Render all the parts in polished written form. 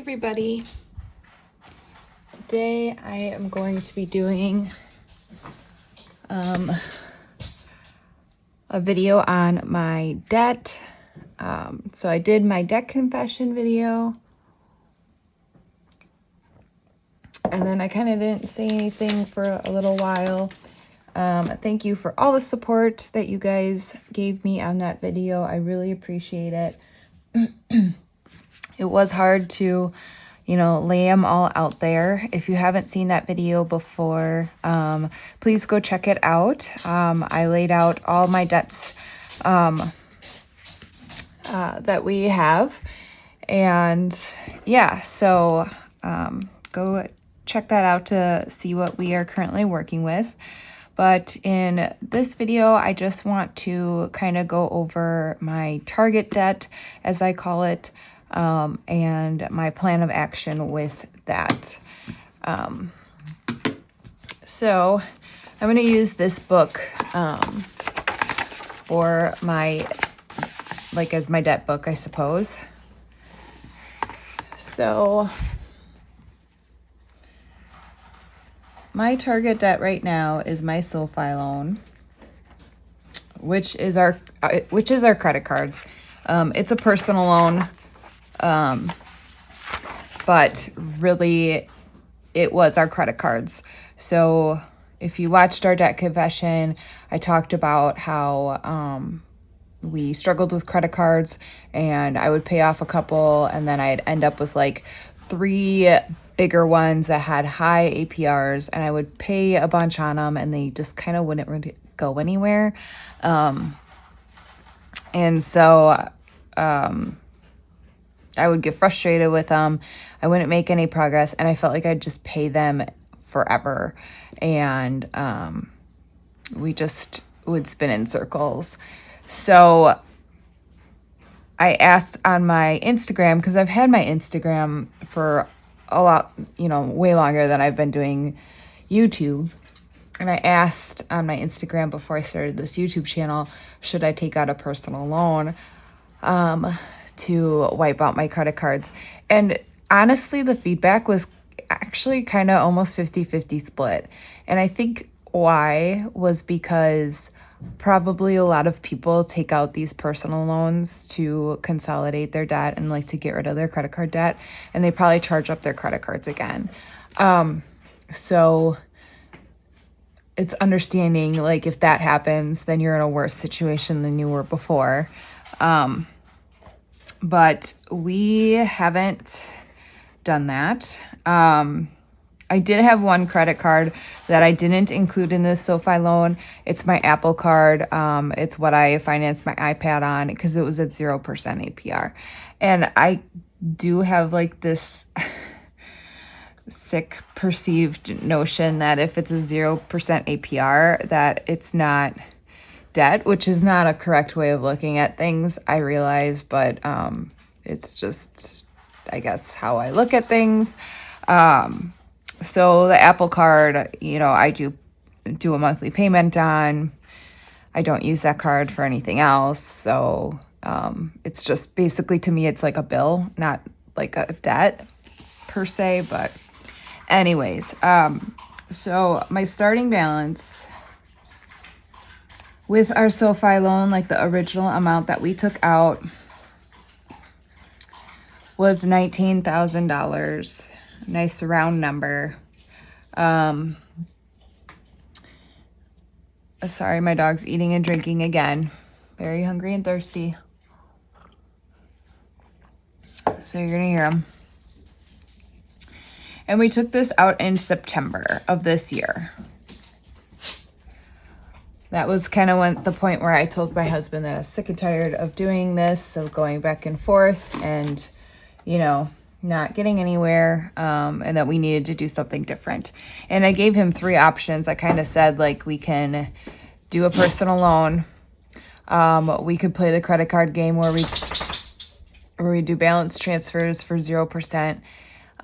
everybody. Today I am going to be doing a video on my debt. So I did my debt confession video, and then I kind of didn't say anything for a little while. Thank you for all the support that you guys gave me on that video. I really appreciate it. It was hard to, lay them all out there. If you haven't seen that video before, please go check it out. I laid out all my debts that we have. And yeah, so go check that out to see what we are currently working with. But in this video, I just want to kind of go over my target debt, as I call it, and my plan of action with that. So I'm going to use this book for my, as my debt book, I suppose. So my target debt right now is my SoFi loan, which is our credit cards. It's a personal loan. But really it was our credit cards. So if you watched our debt confession, I talked about how we struggled with credit cards, and I would pay off a couple, and then I'd end up with like 3 bigger ones that had high APRs, and I would pay a bunch on them, and they just kind of wouldn't really go anywhere. And so I would get frustrated with them. I wouldn't make any progress, and I felt like I'd just pay them forever. And we just would spin in circles. So I asked on my Instagram, because I've had my Instagram for a lot, way longer than I've been doing YouTube. And I asked on my Instagram before I started this YouTube channel, should I take out a personal loan to wipe out my credit cards? And honestly, the feedback was actually kind of almost 50-50 split. And I think why was because probably a lot of people take out these personal loans to consolidate their debt and to get rid of their credit card debt, and they probably charge up their credit cards again. So it's understanding, if that happens, then you're in a worse situation than you were before. But we haven't done that. I did have one credit card that I didn't include in this SoFi loan. It's my Apple card. It's what I financed my iPad on because it was at 0% APR. And I do have this sick perceived notion that if it's a 0% APR, that it's not debt, which is not a correct way of looking at things, I realize, but it's just, I guess, how I look at things. So the Apple card, I do a monthly payment on. I don't use that card for anything else. So it's just basically, to me, it's like a bill, not like a debt per se. But anyways, so my starting balance with our SoFi loan, the original amount that we took out, was $19,000. Nice round number. Sorry, my dog's eating and drinking again. Very hungry and thirsty. So you're gonna hear him. And we took this out in September of this year. That was kind of the point where I told my husband that I was sick and tired of doing this, of going back and forth and, not getting anywhere, and that we needed to do something different. And I gave him 3 options. I kind of said, we can do a personal loan. We could play the credit card game where we do balance transfers for 0%.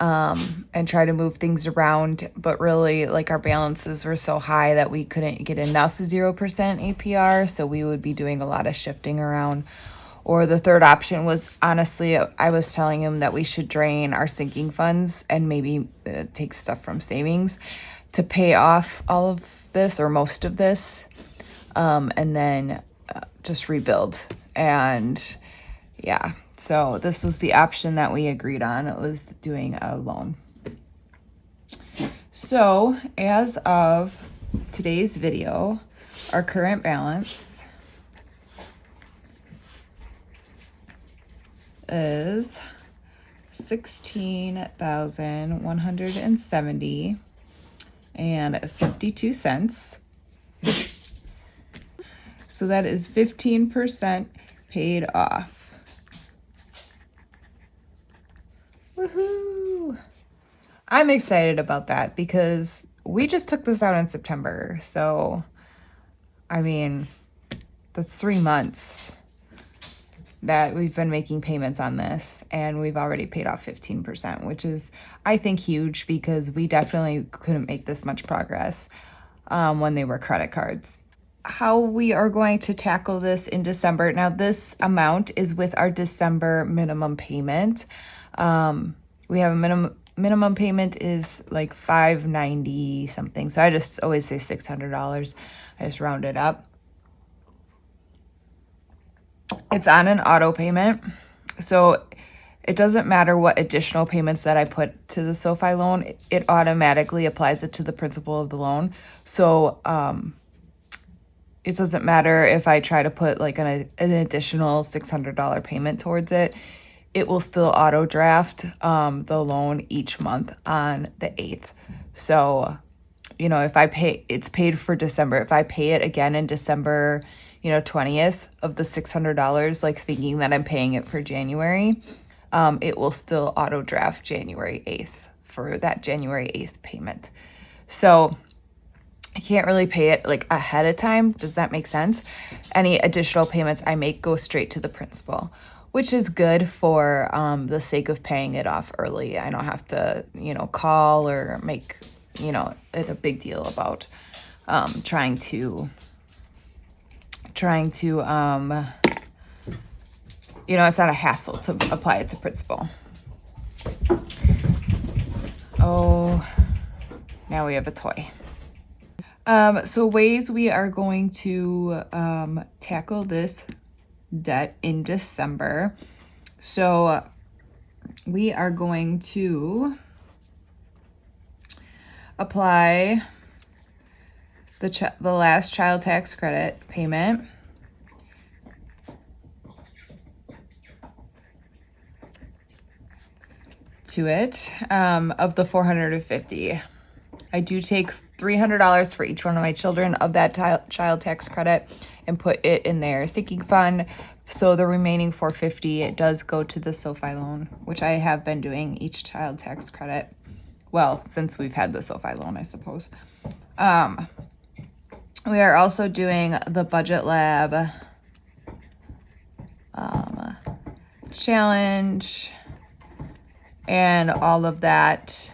And try to move things around, but really our balances were so high that we couldn't get enough 0% APR, so we would be doing a lot of shifting around. Or the third option was, honestly, I was telling him that we should drain our sinking funds and maybe take stuff from savings to pay off all of this or most of this, and then just rebuild. And yeah, so this was the option that we agreed on. It was doing a loan. So as of today's video, our current balance is $16,170.52. So that is 15% paid off. Woohoo! I'm excited about that because we just took this out in September. So, I mean, that's 3 months that we've been making payments on this, and we've already paid off 15%, which is, I think, huge because we definitely couldn't make this much progress when they were credit cards. How we are going to tackle this in December. Now, this amount is with our December minimum payment. We have a minimum payment is like $590 something. So I just always say $600. I just round it up. It's on an auto payment. So it doesn't matter what additional payments that I put to the SoFi loan. It automatically applies it to the principal of the loan. So it doesn't matter if I try to put like an additional $600 payment towards it. It will still auto draft the loan each month on the 8th. So, if I pay, it's paid for December. If I pay it again in December, 20th of the $600, like thinking that I'm paying it for January, it will still auto draft January 8th for that January 8th payment. So I can't really pay it like ahead of time. Does that make sense? Any additional payments I make go straight to the principal, which is good for the sake of paying it off early. I don't have to, call or make, it a big deal about trying to, it's not a hassle to apply it to principal. Oh, now we have a toy. So ways we are going to tackle this debt in December. So we are going to apply the last child tax credit payment to it of the $450. I do take $300 for each one of my children of that child tax credit and put it in their sinking fund. So the remaining $450, it does go to the SoFi loan, which I have been doing each child tax credit. Well, since we've had the SoFi loan, I suppose. We are also doing the Budget Lab challenge, and all of that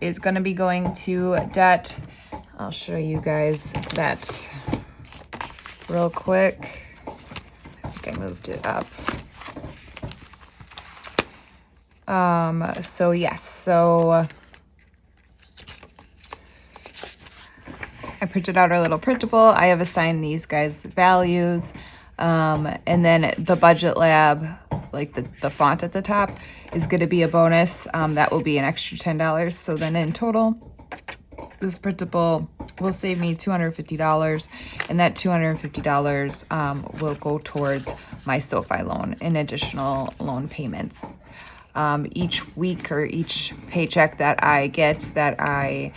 is going to be going to debt. I'll show you guys that real quick. I think I moved it up. So yes, so I printed out our little printable. I have assigned these guys values. And then the Budget Lab, like the font at the top, is going to be a bonus. That will be an extra $10. So then in total, this printable will save me $250. And that $250 will go towards my SoFi loan in additional loan payments. Each week or each paycheck that I get that I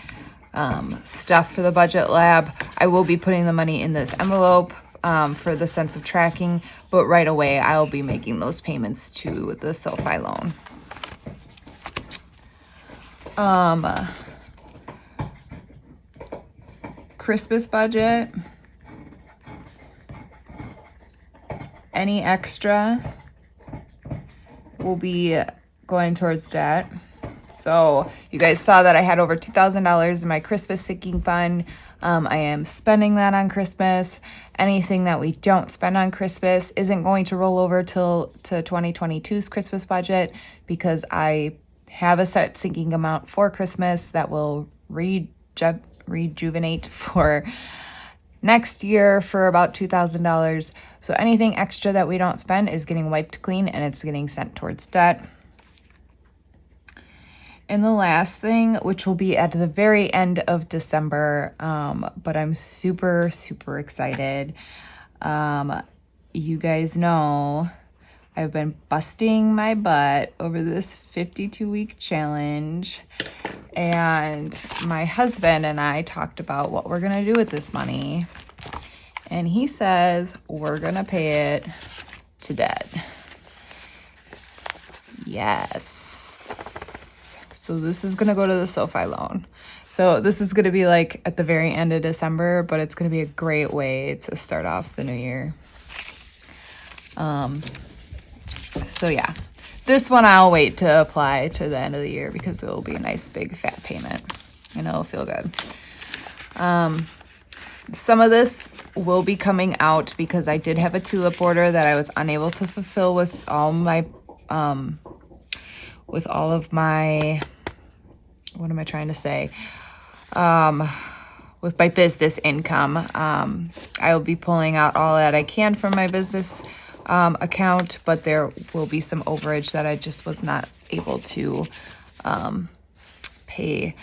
stuff for the Budget Lab, I will be putting the money in this envelope for the sense of tracking, but right away I'll be making those payments to the SoFi loan. Christmas budget, any extra will be going towards debt. So you guys saw that I had over $2,000 in my Christmas sinking fund. I am spending that on Christmas. Anything that we don't spend on Christmas isn't going to roll over to 2022's Christmas budget, because I have a set sinking amount for Christmas that will rejuvenate for next year for about $2,000. So anything extra that we don't spend is getting wiped clean, and it's getting sent towards debt. And the last thing, which will be at the very end of December, but I'm super, super excited. You guys know I've been busting my butt over this 52-week challenge, and my husband and I talked about what we're gonna do with this money, and he says we're gonna pay it to debt. Yes. So this is going to go to the SoFi loan. So this is going to be like at the very end of December, but it's going to be a great way to start off the new year. So yeah, this one I'll wait to apply to the end of the year, because it will be a nice big fat payment and it'll feel good. Some of this will be coming out because I did have a tulip order that I was unable to fulfill with all of my, what am I trying to say? With my business income. I will be pulling out all that I can from my business account, but there will be some overage that I just was not able to pay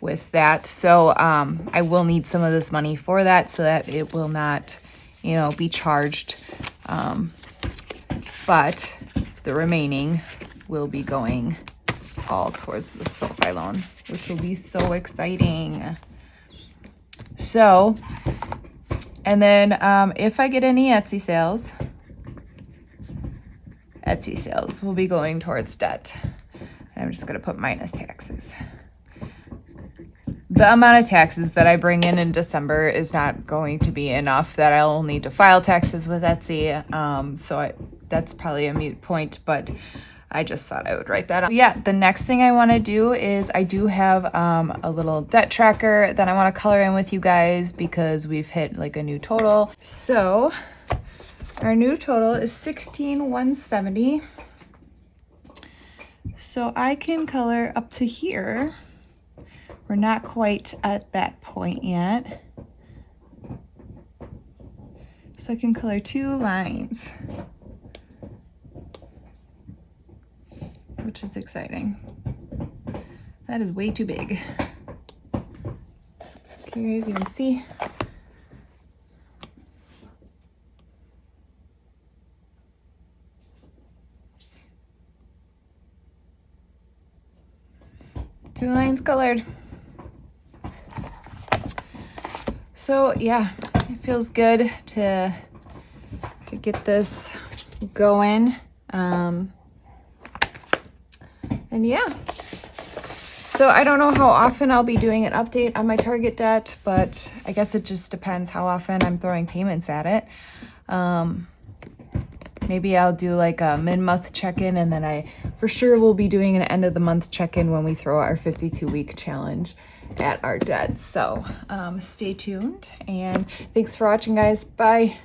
with that. So I will need some of this money for that, so that it will not, be charged. But the remaining will be going all towards the SoFi loan, which will be so exciting. So, and then if I get any Etsy sales will be going towards debt. And I'm just going to put minus taxes. The amount of taxes that I bring in December is not going to be enough that I'll need to file taxes with Etsy. So that's probably a moot point, but I just thought I would write that up. Yeah, the next thing I want to do is I do have a little debt tracker that I want to color in with you guys, because we've hit like a new total. So our new total is $16,170. So I can color up to here. We're not quite at that point yet. So I can color 2 lines, which is exciting. That is way too big. Can you guys even see? Two lines colored. So yeah, it feels good to get this going. And yeah, so I don't know how often I'll be doing an update on my Target debt, but I guess it just depends how often I'm throwing payments at it. Maybe I'll do like a mid-month check-in, and then I for sure will be doing an end-of-the-month check-in when we throw our 52-week challenge at our debt. So stay tuned, and thanks for watching, guys. Bye.